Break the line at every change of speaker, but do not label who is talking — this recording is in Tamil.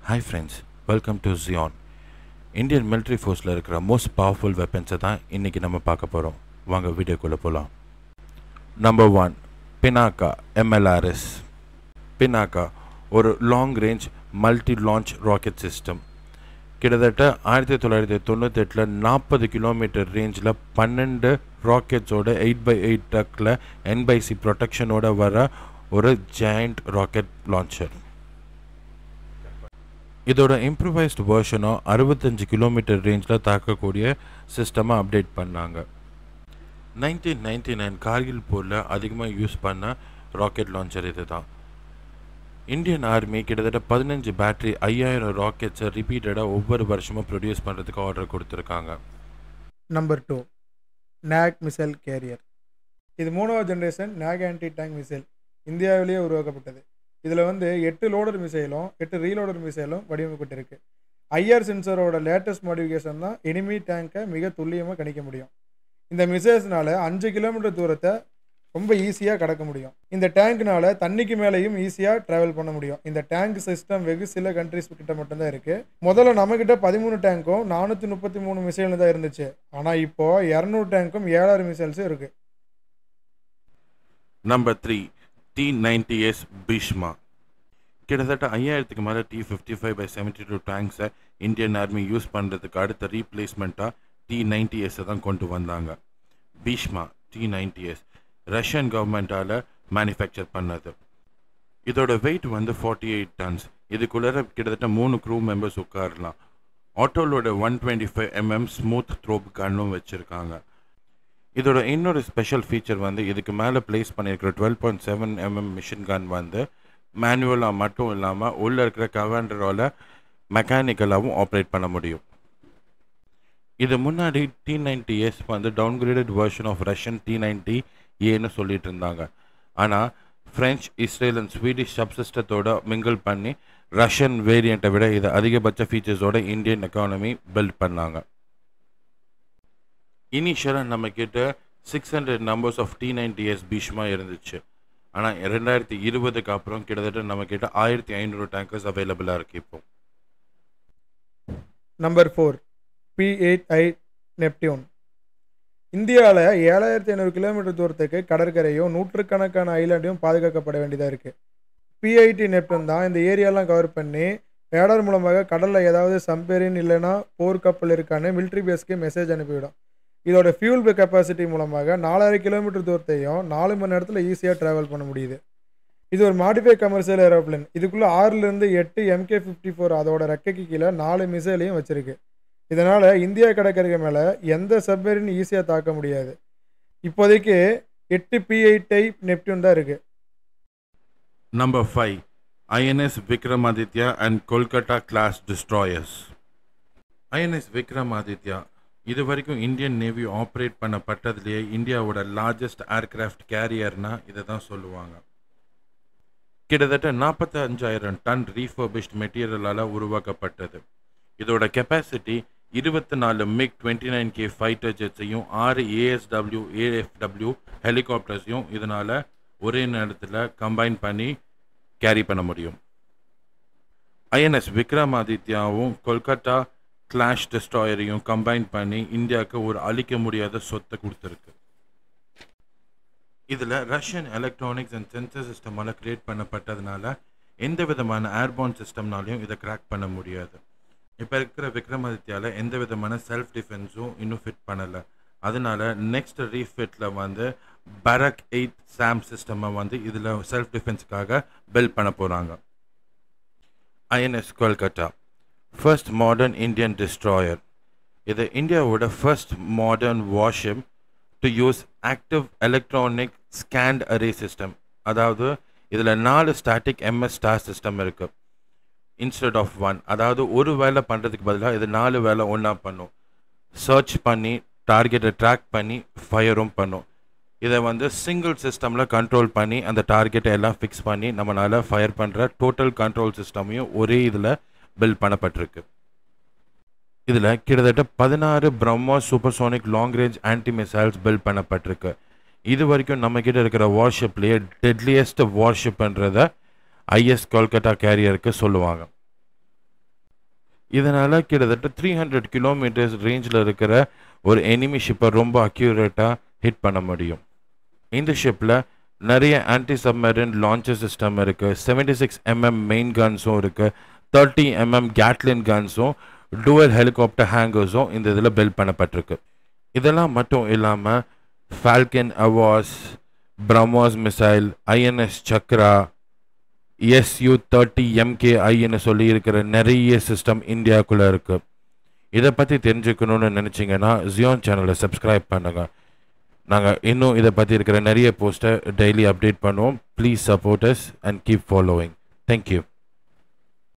Hi friends, welcome to Zion. Indian military forceல இருக்கிற most powerful weapons தான் இன்னைக்கு நம்ம பார்க்க போகிறோம். வாங்க வீடியோக்குள்ளே போகலாம். Number 1, Pinaka MLRS. Pinaka ஒரு long range multi launch rocket system. கிட்டத்தட்ட 1998 40 கிலோமீட்டர் ரேஞ்சில் 12 ராக்கெட்ஸோட 8x8 ட்ரக்கில் NBC ப்ரொடெக்ஷனோட வர ஒரு ஜெயண்ட் ராக்கெட் லான்ச்சர். இதோட இம்ப்ரூவைஸ்டு வெர்ஷனோ 65 கிலோமீட்டர் ரேஞ்சில் தாக்கக்கூடிய சிஸ்டமை அப்டேட் பண்ணாங்க. 1999 கார்கில் போரில் அதிகமாக யூஸ் பண்ண ராக்கெட் லான்ச்சர் இது தான். இந்தியன் ஆர்மி கிட்டத்தட்ட 15 பேட்டரி 5000 ராக்கெட்ஸை ரிப்பீட்டடாக ஒவ்வொரு வருஷமும் ப்ரொடியூஸ் பண்ணுறதுக்கு ஆர்டர் கொடுத்துருக்காங்க.
Number 2, Nag missile carrier. இது 3வது generation Nag anti tank missile இந்தியாவிலேயே உருவாக்கப்பட்டது. இதில் 8 லோடர் மிசைலும் 8 ரீலோடர் மிசைலும் வடிவமைக்கப்பட்டிருக்கு. ஐஆர் சென்சரோட லேட்டஸ்ட் மாடிஃபிகேஷன் தான் எனிமி டேங்கை மிக துல்லியமாக கணிக்க முடியும். இந்த மிசைல்ஸ்னால 5 கிலோமீட்டர் தூரத்தை ரொம்ப ஈஸியாக கடக்க முடியும். இந்த டேங்க்னால தண்ணிக்கு மேலேயும் ஈஸியாக ட்ராவல் பண்ண முடியும். இந்த டேங்க் சிஸ்டம் வெகு சில கண்ட்ரிஸ் கிட்ட மட்டும்தான் இருக்குது. முதல்ல நம்மக்கிட்ட 13 டேங்க்கும் 433 மிசைல் தான் இருந்துச்சு. ஆனால் இப்போது 200 டேங்க்கும் 7000 மிசைல்ஸும் இருக்குது.
Number 3, T-90S Bhishma. கிட்டத்தட்ட 5000க்கு மேலே T-55x72 டேங்க்ஸை இந்தியன் ஆர்மி யூஸ் பண்ணுறதுக்கு அடுத்த ரீப்ளேஸ்மெண்ட்டாக T-90S தான் கொண்டு வந்தாங்க. பீஷ்மா T-90S ரஷ்யன் கவர்மெண்ட்டால் மேனுஃபேக்சர் பண்ணது. இதோட வெயிட் 48 டன்ஸ். இதுக்குள்ளே கிட்டத்தட்ட 3 க்ரூ மெம்பர்ஸ் உட்காரலாம். ஆட்டோலோட 125 mm ஸ்மூத் த்ரோப் கன்னும் வச்சுருக்காங்க. இதோட இன்னொரு ஸ்பெஷல் ஃபீச்சர் இதுக்கு மேலே பிளேஸ் பண்ணியிருக்கிற 12.7 mm மிஷின் கன் மேனுவலாக மட்டும் இல்லாமல் உள்ளே இருக்கிற கமாண்டரோட மெக்கானிக்கலாகவும் ஆப்ரேட் பண்ண முடியும். இது முன்னாடி T-90S downgraded version of Russian T-90Aன்னு சொல்லிட்டு இருந்தாங்க. ஆனால் ஃப்ரெஞ்ச், இஸ்ரேல் அண்ட் ஸ்வீடிஷ் சப்சிஸ்டத்தோட மிங்கிள் பண்ணி ரஷ்யன் வேரியண்ட்டை விட இது அதிகபட்ச ஃபீச்சர்ஸோட இந்தியன் எக்கானமி பில்ட் பண்ணாங்க. இனிஷியலாக நம்மக்கிட்ட 600 நம்பர்ஸ் ஆஃப் T-90S பீஷ்மா இருந்துச்சு. ஆனால் 2020க்கு அப்புறம் கிட்டத்தட்ட நம்மக்கிட்ட 1500 டேங்கர்ஸ் அவைலபிளாக இருக்குது. இப்போ
நம்பர் 4, P-8I நெப்டியூன். இந்தியாவில் 7500 கிலோமீட்டர் தூரத்துக்கு கடற்கரையும் நூற்றுக்கணக்கான ஐலாண்டையும் பாதுகாக்கப்பட வேண்டியதாக இருக்குது. P-8 நெப்டியூன் தான் இந்த ஏரியாலாம் கவர் பண்ணி ரேடார் மூலமாக கடலில் ஏதாவது சம்பெரின் இல்லைன்னா போர்க்கப்பல் இருக்கான்னு மிலிட்ரி பேஸ்க்கு மெசேஜ் அனுப்பிவிடும். இதோட ஃபியூல் கெப்பாசிட்டி மூலமாக 4000 கிலோமீட்டர் தூரத்தையும் 4 மணி நேரத்தில் ஈஸியாக ட்ராவல் பண்ண முடியுது. இது ஒரு மாடிஃபை கமர்ஷியல் ஏரோப்ளேன். இதுக்குள்ளே 6லேருந்து 8 MK-54 அதோட ரெக்கைக்கு கீழே 4 மிசைலையும் வச்சுருக்கு. இதனால் இந்தியா கடற்கரைக்கு மேலே எந்த சப்மரீன் ஈஸியாக தாக்க முடியாது. இப்போதைக்கு 8 P-8I நெப்டியூன் தான் இருக்குது.
Number 5, INS Vikramaditya and Kolkata class destroyers. INS Vikramaditya இது வரைக்கும் இந்தியன் நேவி ஆப்ரேட் பண்ணப்பட்டதுலேயே இந்தியாவோட லார்ஜஸ்ட் ஏர்கிராஃப்ட் கேரியர்னா இதை தான் சொல்லுவாங்க. கிட்டத்தட்ட 45000 டன் ரீஃபர்பிஷ்ட் மெட்டீரியலால் உருவாக்கப்பட்டது. இதோட கெப்பாசிட்டி 24 MiG-29K ஃபைட்டர் ஜெட்ஸையும் 6 ASW AFW ஹெலிகாப்டர்ஸையும் இதனால் ஒரே நேரத்தில் கம்பைன் பண்ணி கேரி பண்ண முடியும். INS விக்ரமாதித்யாவும் கொல்கட்டா கிளாஷ் டெஸ்ட்ராயரையும் கம்பைன் பண்ணி இந்தியாவுக்கு ஒரு அழிக்க முடியாத சொத்தை கொடுத்துருக்கு. இதில் ரஷ்யன் எலக்ட்ரானிக்ஸ் அண்ட் சென்சர் சிஸ்டமால் கிரியேட் பண்ணப்பட்டதுனால எந்த விதமான ஏர்பார்ன் சிஸ்டம்னாலையும் இதை கிராக் பண்ண முடியாது. இப்போ இருக்கிற விக்ரமாதித்யாவில் எந்த விதமான செல்ஃப் டிஃபென்ஸும் இன்னும் ஃபிட் பண்ணலை. அதனால நெக்ஸ்ட் ரீஃபிட்டில் பரக் 8 SAM சிஸ்டமை இதில் செல்ஃப் டிஃபென்ஸுக்காக பில்ட் பண்ண போகிறாங்க. INS Kolkata first modern Indian destroyer. இது இந்தியாவோட first modern worship to use active electronic scanned array system. அதாவது இதில் 4 ஸ்டாட்டிக் MS ஸ்டார் சிஸ்டம் இருக்குது இன்ஸ்டெட் ஆஃப் 1. அதாவது ஒரு வேலை பண்ணுறதுக்கு பதிலாக இது 4 வேலை ஒன்றா பண்ணும். சர்ச் பண்ணி டார்கெட்டை ட்ராக் பண்ணி ஃபயரும் பண்ணும். இதை சிங்கிள் சிஸ்டமில் கண்ட்ரோல் பண்ணி அந்த டார்கெட்டை எல்லாம் ஃபிக்ஸ் பண்ணி நம்மளால் ஃபயர் பண்ணுற டோட்டல் கண்ட்ரோல் சிஸ்டமையும் ஒரே இதில் பில்ட் பண்ணப்பட்டிருக்கு. இதில் கிட்டத்தட்ட 16 BrahMos supersonic long range anti missiles built பண்ணப்பட்டிருக்கு. இது வரைக்கும் நம்மக்கிட்ட இருக்கிற வார்ஷிப்லேயே டெட்லியஸ்ட் வார்ஷிப்ன்றதை ஐஎஸ் கொல்கட்டா கேரியருக்கு சொல்லுவாங்க. இதனால் கிட்டத்தட்ட 300 கிலோமீட்டர்ஸ் ரேஞ்சில் இருக்கிற ஒரு எனிமி ஷிப்பை ரொம்ப அக்யூரேட்டாக ஹிட் பண்ண முடியும். இந்த ஷிப்பில் நிறைய ஆன்டி சப்மரின் லான்ச்சர் சிஸ்டம் இருக்குது, 76mm மெயின் கன்ஸும் இருக்குது, 30mm கேட்லின் கன்ஸும், டூவல் ஹெலிகாப்டர் ஹேங்கர்ஸும் இந்த இதில் பில்ட் பண்ணப்பட்டிருக்கு. இதெல்லாம் மட்டும் இல்லாமல் ஃபால்கன் அவாஸ், BrahMos missile, INS Chakra, SU-30 MKIன்னு சொல்லி இருக்கிற நிறைய சிஸ்டம் இந்தியாவுக்குள்ளே இருக்குது. இதை பற்றி தெரிஞ்சுக்கணுன்னு நினச்சிங்கன்னா ஜியோன் சேனலை சப்ஸ்கிரைப் பண்ணுங்கள். நாங்கள் இன்னும் இதை பற்றி இருக்கிற நிறைய போஸ்ட்டை டெய்லி அப்டேட் பண்ணுவோம். Please support us and keep following. Thank you.